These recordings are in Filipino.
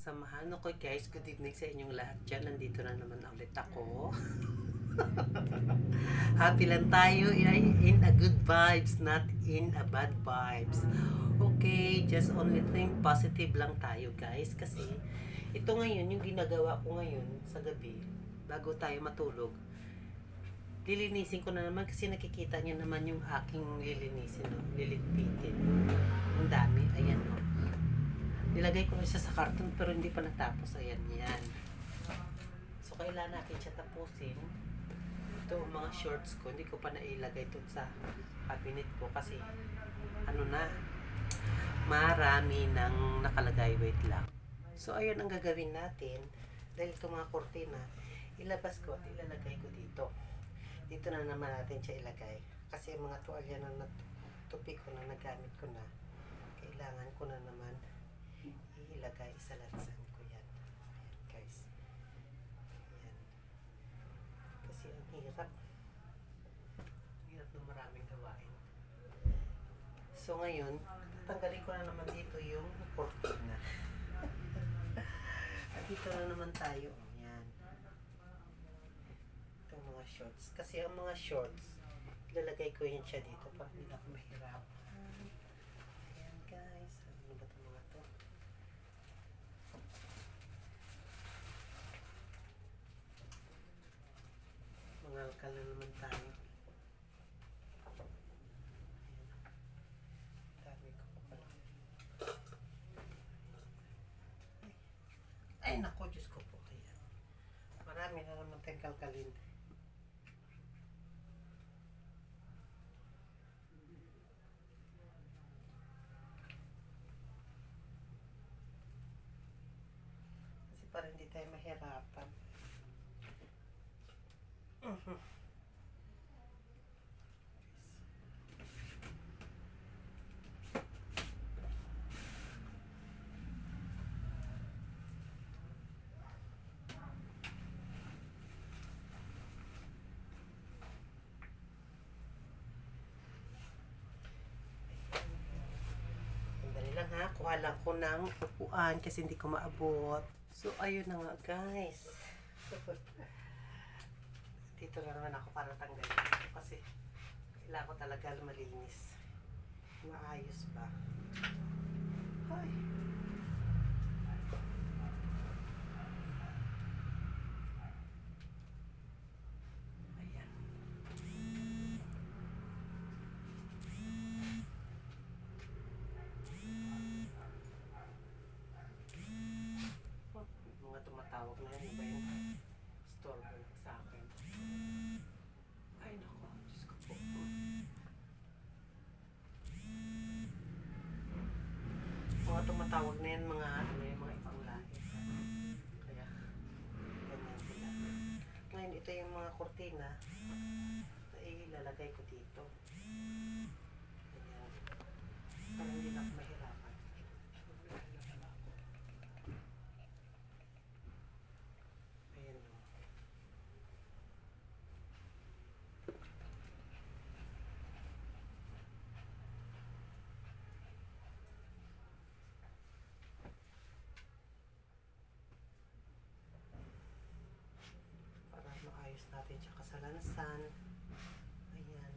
samahan ako guys. Good evening sa inyong lahat dyan. Nandito na naman ulit ako. Happy lang tayo in a good vibes, not in a bad vibes. Okay, just only think positive lang tayo guys. Kasi ito ngayon, yung ginagawa ko ngayon sa gabi, bago tayo matulog, lilinisin ko na naman kasi nakikita niyo naman yung aking lilinisin, no? Liligpitin. Ang dami, ayan no. Nilagay ko na siya sa karton pero hindi pa natapos. Ayan, yan. So, kailangan natin siya tapusin. Ito, mga shorts ko, hindi ko pa nailagay ito sa cabinet ko kasi ano na, marami nang nakalagay. Wait lang. So, ayun ang gagawin natin. Dahil ito mga kortina, ilabas ko at ilalagay ko dito. Dito na naman natin siya ilagay. Kasi mga tuwalya na natupi ko na, nagamit ko na, kailangan ko na naman ilagay sa lansan ko yan. Ayan guys. Ayan. Kasi ang hirap. Ang hirap na maraming gawain. So ngayon, tatanggalin ko na naman dito yung cortina. At dito na naman tayo. Ayan. Itong mga shorts. Kasi ang mga shorts, ilalagay ko yun siya dito para hindi ako mahirap. Ayan guys. Ano ba itong mga to? Mangalkal na naman tayo. Dami ko pa pala. Ay nako, Diyos ko po. Kaya marami na naman tayong kalkalin. Kasi para hindi tayo mahirapan. Sandali lang ha, kuha lang ko ng upuan kasi hindi ko maabot. So ayun na nga guys. Dito na naman ako para tanggalin ito kasi kailangan ko talaga malinis. Maayos ba? Ay. Ayan. Mga tumatawag na yun, iba yung store ko sa akin. Ay nako, Diyos ko po. Mga tumatawag na yan, mga ano yung mga ibang lahi. Kaya, ganyan sila. Ngayon, ito yung mga kortina na ilalagay ko dito. Ganyan. Para hindi na ako mahirapan. Ayan o. Para maayos natin siya kasalansan. Ayan.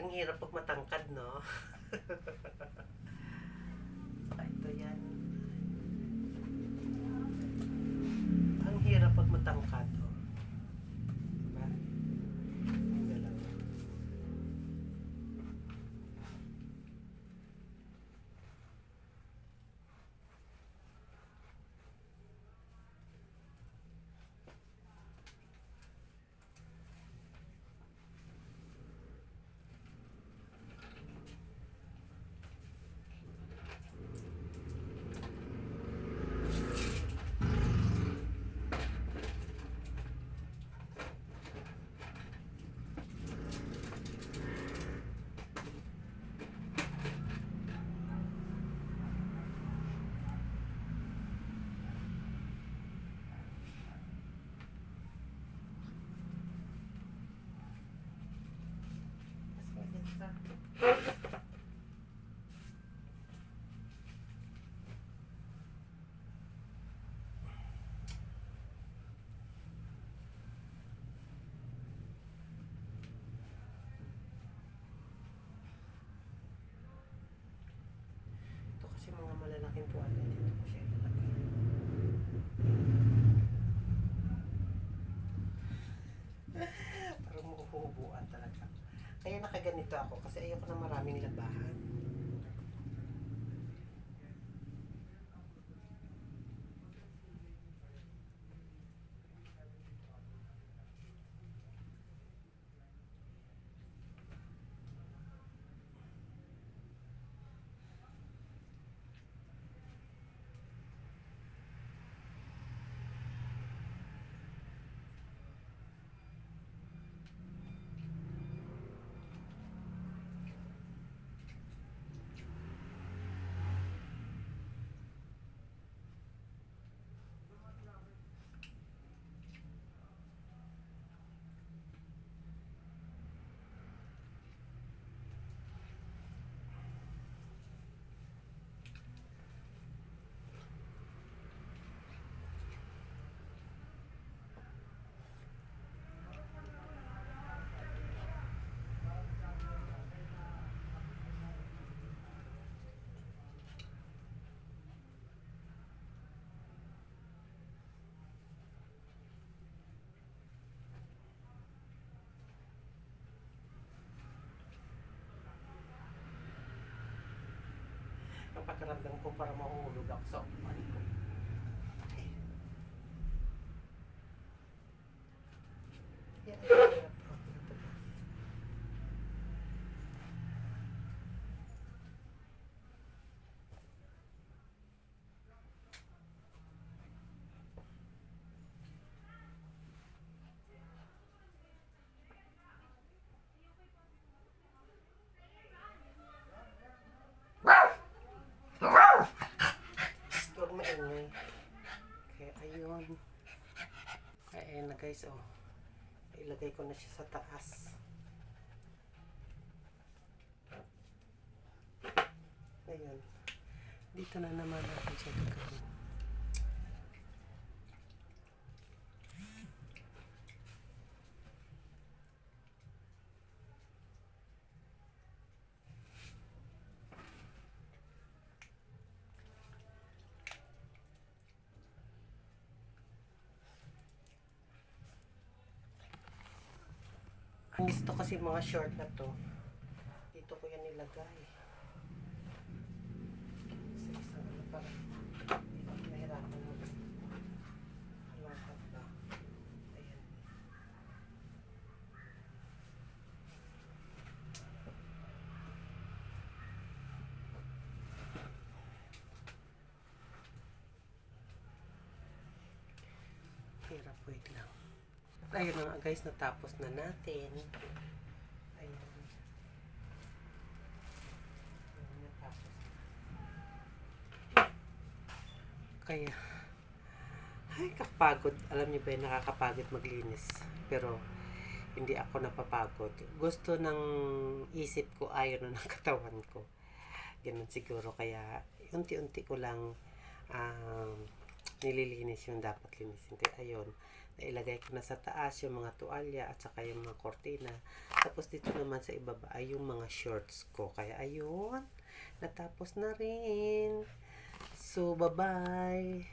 Ang hirap pag matangkad, no? Ito yan. Ang hirap pag matangkad, oh. ka. Ito kasi mga malalaking tuwalya. Dito ko siya ilalagay. Parang mahuhubuan talaga. Kaya nakaganito ako kasi ayoko na maraming labahan. Ang pakiramdam ko para mahuhulog ako sa upuan ko. Yeah. Huwag maingay. Kaya ayun. Kaya ayun na guys, oh. Ilagay ko na siya sa taas. Ayun. Dito na naman natin siya gagawin. Ang gusto kasi mga short na to, dito ko yan nilagay. Sa isang ano para hindi ako nahirapan mo. Halakat ba? Ayan. Hirap, wait lang. Ayun na nga guys, natapos na natin. Ayan. Ayan, natapos. Kaya, ay kapagod. Alam niyo ba, nakakapagod maglinis. Pero, hindi ako napapagod. Gusto ng isip ko, ayaw na ng katawan ko. Ganun siguro. Kaya, unti-unti ko lang nililinis yung dapat linisin. Kaya, ayun. Nailagay ko na sa taas yung mga tuwalya at saka yung mga kortina. Tapos dito naman sa ibaba ay yung mga shorts ko. Kaya ayun, natapos na rin. So, bye-bye.